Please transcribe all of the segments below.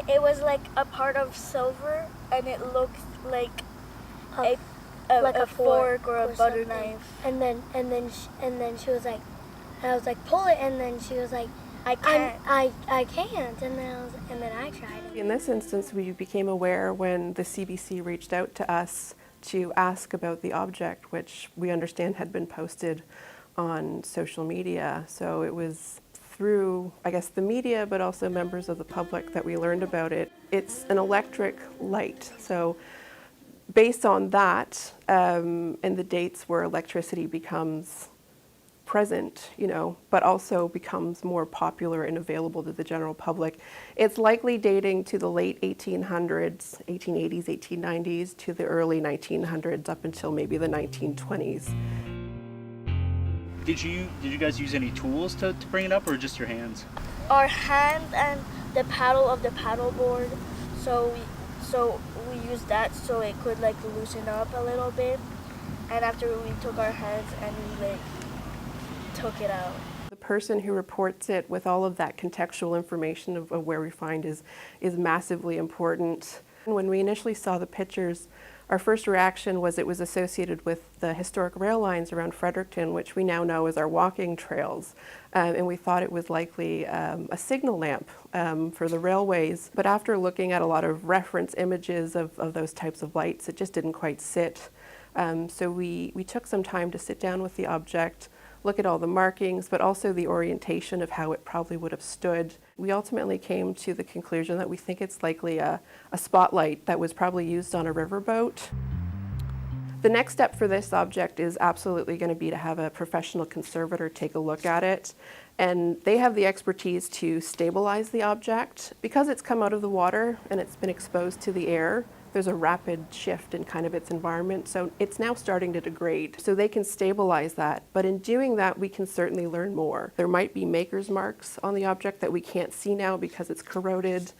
It was like a part of silver, and it looked like like a fork or a butter something. knife. And then she was like, and I was like, pull it, and then she was like, I can't, and then I tried it. In this instance, we became aware when the CBC reached out to us to ask about the object, which we understand had been posted on social media. So it was through, I guess, the media, but also members of the public that we learned about it. It's an electric light. So based on that, and the dates where electricity becomes present, but also becomes more popular and available to the general public, it's likely dating to the late 1800s, 1880s, 1890s, to the early 1900s, up until maybe the 1920s. Did you guys use any tools to bring it up, or just your hands? Our hands and the paddle of the paddleboard. So we used that so it could like loosen up a little bit. And after we took our hands and we like took it out. The person who reports it with all of that contextual information of where we find is massively important. And when we initially saw the pictures, our first reaction was it was associated with the historic rail lines around Fredericton, which we now know as our walking trails. And we thought it was likely a signal lamp for the railways. But after looking at a lot of reference images of those types of lights, it just didn't quite sit. So we took some time to sit down with the object, look at all the markings, but also the orientation of how it probably would have stood. We ultimately came to the conclusion that we think it's likely a spotlight that was probably used on a riverboat. The next step for this object is absolutely going to be to have a professional conservator take a look at it. And they have the expertise to stabilize the object. Because it's come out of the water and it's been exposed to the air, there's a rapid shift in kind of its environment, so it's now starting to degrade. So they can stabilize that, but in doing that, we can certainly learn more. There might be maker's marks on the object that we can't see now because it's corroded.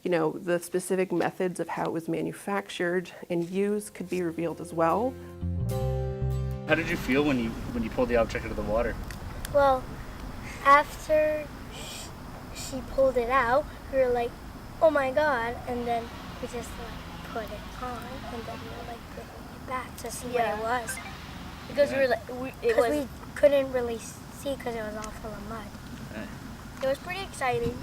The specific methods of how it was manufactured and used could be revealed as well. How did you feel when you pulled the object out of the water? Well, after she pulled it out, we were like, oh my God, and then we just put it on, and then we were like putting it back to see what it was. Because we couldn't really see because it was all full of mud. It was pretty exciting.